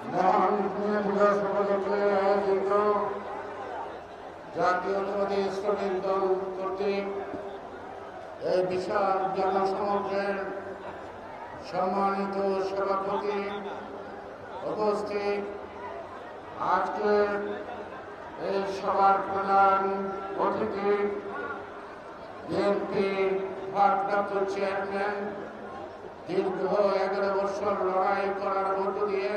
মহান দিবস উপলক্ষে আয়োজিত জাতীয়তাবাদী শ্রমিক দল কর্তৃক এই বিশাল জনসমুদ্রের সম্মানিত সভাপতি উপস্থিত, আজকের এই সভার প্রধান অতিথি বিএনপির ভারপ্রাপ্ত চেয়ারম্যান, দীর্ঘ 11 বছর লড়াই করার মধ্য দিয়ে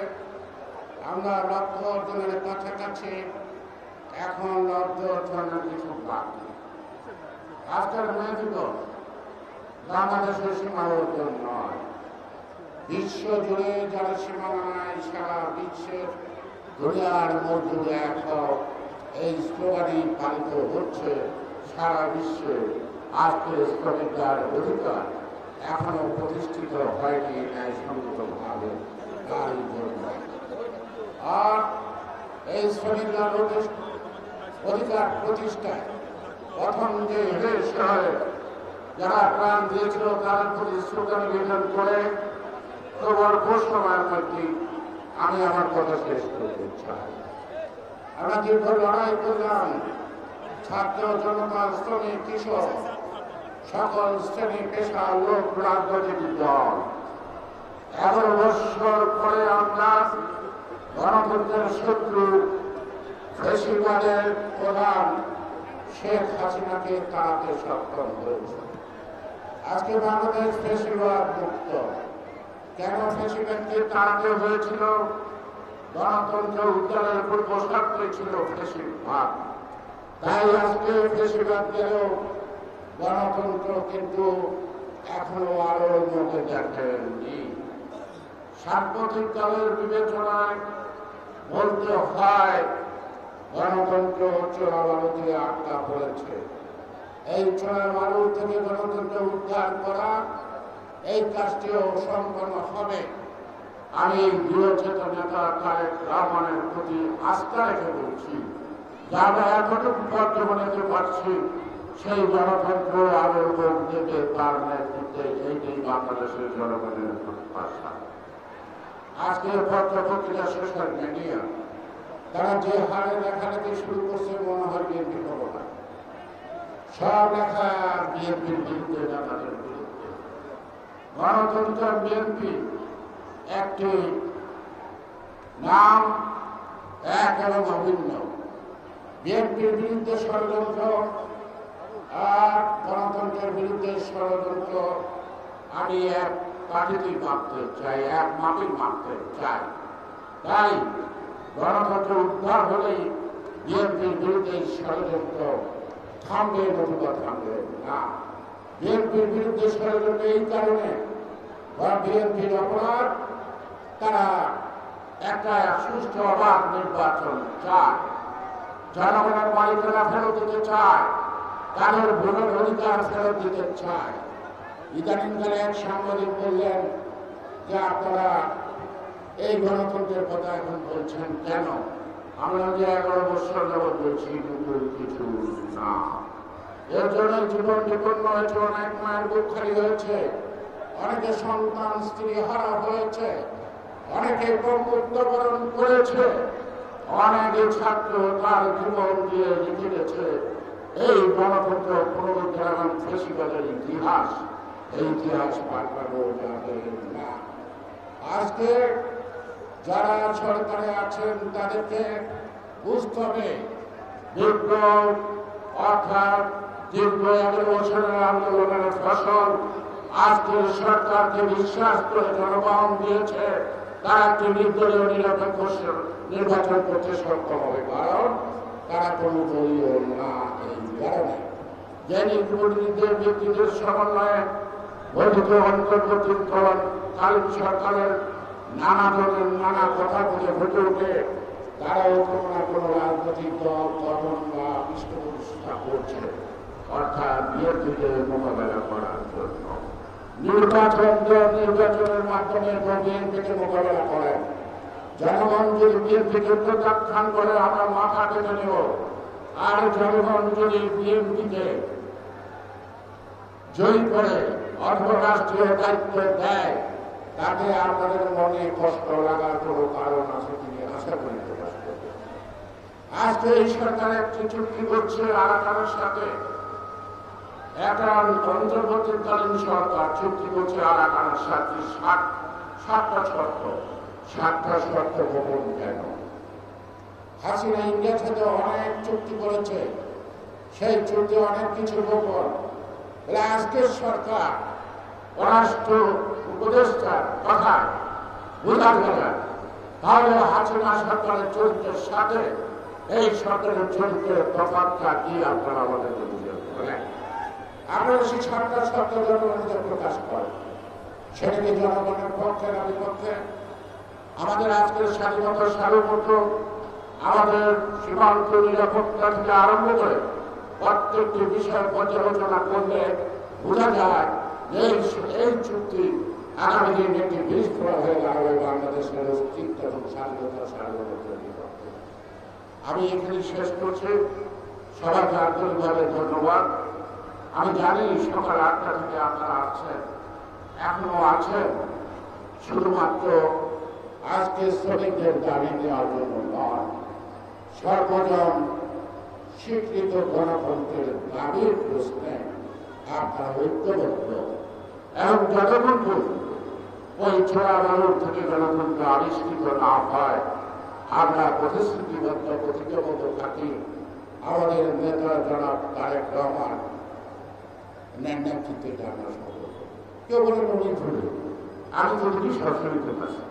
আমরা লক্ষ্য অর্জনের কাছাকাছি, এখন লক্ষ্য অর্জনের কিছু বাকি। আজকের মে দিবস বাংলাদেশের সীমাবদ্ধ নয়, বিশ্ব জুড়ে যারা সীমানা নাই, সারা বিশ্বের দুনিয়ার মজুরে এখন এই স্লোগানই পালিত হচ্ছে। সারা বিশ্বে আজকে শ্রমিকদের অধিকার এখনো প্রতিষ্ঠিত হয়নি ন্যায়সঙ্গতভাবে। তার জন্য আর এই শ্রমিকদের অধিকার প্রতিষ্ঠায় প্রথম যে শহরে যারা প্রাণ দিয়েছিল তাদের প্রতি শ্রদ্ধা নিবেদন করে কেবল সময়ের মধ্যে আমি আমার কথা শেষ করতে চাই। আমরা দীর্ঘ লড়াই করলাম, ছাত্র জনতা, শ্রমিক, কৃষক, সকল শ্রেণী পেশার লোক, রাজনৈতিক দল। 11 বছর পরে আমরা গণতন্ত্রের শত্রু ফ্যাসিবাদের প্রধান শেখ হাসিনাকে তাড়াতে সক্ষম হয়েছে। আজকে বাংলাদেশ ফ্যাসিবাদ মুক্ত। কেন ফ্যাসিবাদকে তাড়াতে হয়েছিল? গণতন্ত্র উদ্ধারের পূর্ব শর্তই ছিল ফ্যাসিবাদ। তাই আজকে ফ্যাসিবাদ গেলেও গণতন্ত্র কিন্তু এখনো আলোর মধ্যে দেখেননি। সাম্প্রতিক দলের বিবেচনায় বলতে হয় গণতন্ত্র চোরাবালুতে আটকা পড়েছে। এই চোরাবালু থেকে গণতন্ত্র উদ্ধার করা, এই কাজটিও সম্পন্ন হবে। আমি দৃঢ়চেতা নেতা তারেক রহমানের প্রতি আস্থা রেখে বলছি, যারা এতটুকু পর্যবেক্ষণ পাচ্ছি সেই গণতন্ত্র আলোর মুখ দেবে তার নেতৃত্বে। এইটাই বাংলাদেশের জনগণের প্রত্যাশা। আজকে পত্র-পত্রিকা, সোশ্যাল মিডিয়া তারা যে হারে লেখালেখি শুরু করছে, মনে হয় বিএনপি খবর না। সব লেখা বিএনপির বিরুদ্ধে, নেতাদের বিরুদ্ধে। গণতন্ত্র বিএনপি একটি নাম, এক এবং অভিন্ন। বিএনপির বিরুদ্ধে ষড়যন্ত্র আর গণতন্ত্রের বিরুদ্ধে ষড়যন্ত্র আমি এক পার্টিতেই মাপতে চাই, এক মাপেই মাপতে চাই। তাই গণতন্ত্র উদ্ধার হলেই বিএনপির বিরুদ্ধে ষড়যন্ত্র থামবে, নতুবা থামবে না। বিএনপির বিরুদ্ধে ষড়যন্ত্র এই কারণে, বিএনপির অপরাধ, তারা একটা সুষ্ঠু অবাধ নির্বাচন চায়, জনগণের মালিকানা ফেরত দিতে চায়, তাদের ভোটের অধিকার ফেরত দিতে চায়। ইদানিংকালে এক সাংবাদিক বললেন যে আপনারা এই গণতন্ত্রের কথা এখন বলছেন কেন? আমরা যে 11 বছর যাবৎ বলছি, কিন্তু কিছু না। এর জন্য জীবন বিপন্ন হয়েছে, অনেক মায়ের বুক খালি হয়েছে, অনেকে সন্তান স্ত্রী হারা হয়েছে, অনেকে মৃত্যুবরণ করেছে, অনেকে ছাত্র তার জীবন দিয়ে লিখে গেছে এই গণতন্ত্র পুনরুদ্ধার এবং ফ্যাসিবাদের ইতিহাস। এই ইতিহাস পাল্টানো যাবে না। আজকে যারা সরকারে আছেন তাদেরকে বুঝতে হবে, বিপ্লব অর্থাৎ দীর্ঘ 11 বছরের আন্দোলনের ফসল আজকের সরকারকে বিশ্বাস করে জনগণ দিয়েছে। তারা একটি নির্দলীয় নিরপেক্ষ নির্বাচন করতে সক্ষম হবে, কারণ তারা কোনো দলীয় না। এই কারণে যে নির্বাচিত ব্যক্তিদের সমন্বয়ে গঠিত অন্তর্বর্তীকালীন সরকারের নানা ধরনের নানা কথা বলে ফুটে ওঠে, তারাও কোনো না কোনো রাজনৈতিক দল গঠন বা পৃষ্ঠপোষকতা করছে, অর্থাৎ বিএনপিকে মোকাবেলা করার জন্য। নির্বাচনের মাধ্যমে বিএনপিকে মোকাবেলা করেন। জনগণ যদি বিএনপিকে প্রত্যাখ্যান করে আমরা মাথা কেটে নেব, আর জনগণ যদি বিএনপিকে জয়ী করে অর্থরাষ্ট্রীয় দায়িত্ব দেয়, তাতে আপনাদের মনে কষ্ট লাগার কোনো কারণ আছে? আজকে এই সরকার একটি চুক্তি করছে আরাকানের সাথে, একটা অন্তর্বর্তীকালীন সরকার চুক্তি করছে আরাকানের সাথে সাতটা শর্ত গোপন কেন? হাসিনা ইন্ডিয়ার সাথে অনেক চুক্তি করেছে, সেই চুক্তি অনেক কিছু গোপন। আজকের সরকার পররাষ্ট্র উপদেষ্টার কথায় বোঝা গেল, তাহলে হাসিনা সরকারের চরিত্রের সাথে এই সরকারের চরিত্রের তফাৎটা কি আপনারা আমাদেরকে বুঝে বলেন? আপনারা সেই সাতটা শর্ত জনগণকে প্রকাশ করেন, সেটাকে জনগণের পক্ষে না বিপক্ষে? আমাদের আজকের স্বাধীনতা সার্বভৌমত্ব, আমাদের সীমান্ত নিরাপত্তা থেকে আরম্ভ করে প্রত্যেকটি বিষয় পর্যালোচনা করলে বোঝা যায় যে এই চুক্তি আগামী দিন একটি বিস্ফোরণ হয়ে দাঁড়াবে বাংলাদেশের অস্তিত্ব এবং স্বাধীনতা সার্বভৌমত্বের বিপক্ষে। আমি এখানে শেষ করছি। সবাইকে আন্তরিকভাবে ধন্যবাদ। আমি জানি সকাল 8টা থেকে আপনারা আছেন, এখনো আছেন, শুধুমাত্র আজকে শ্রমিকদের দাবি দেওয়ার জন্য নয়, সর্বজন স্বীকৃত গণতন্ত্রের দাবির প্রশ্নে আপনারা ঐক্যবদ্ধ এবং যতক্ষণ ওই ছোড়া বালুর থেকে গণতন্ত্র আবিষ্কৃত না হয় আমরা প্রতিশ্রুতিবদ্ধ প্রতিজ্ঞাবদ্ধ থাকি। আমাদের নেতা জনাব তারেক রহমান নেতৃত্বে আমরা সফল। কেউ বলেন উনি ভুলে, আমি তো উনি সরকারিতে আছি,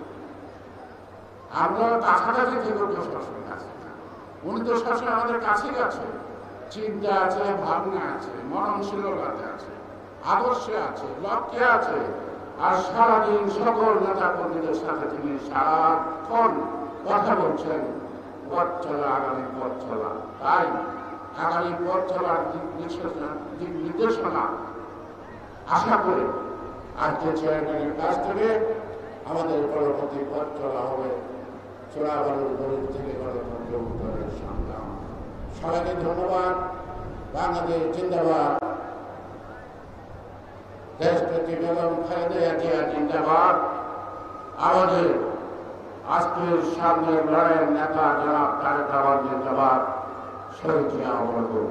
আমরা কাছাকাছি থেকে কেউ সরকারি আছে, উনি তো সবসময় আমাদের কাছেই আছে। চিন্তা আছে, ভাবনা আছে, মননশীলতা আছে, আদর্শে আছে, লক্ষ্যে আছে। আর সারাদিন সকল নেতা কর্মীদের সাথে তিনি সারাক্ষণ কথা বলছেন পথ চলা, আগামী পথ চলা। তাই আগামী পথ চলার দিক নির্দেশনা আশা করে আজকে চেয়ারম্যানের কাছ থেকে আমাদের পরবর্তী পথ চলা হবে চোরাবালুর গরিব থেকে গণতন্ত্র উত্তরের সংগ্রাম। সবাইকে ধন্যবাদ। বাংলাদেশ জিন্দাবাদ। দেশপ্রতি বেগম খালেদা জিয়া জিন্দাবাদ। আমাদের আজকের সামনের লড়াইয়ের নেতা জনাব তারেক রহমান জিন্দাবাদ। শহীদ জিয়া অমর হোক।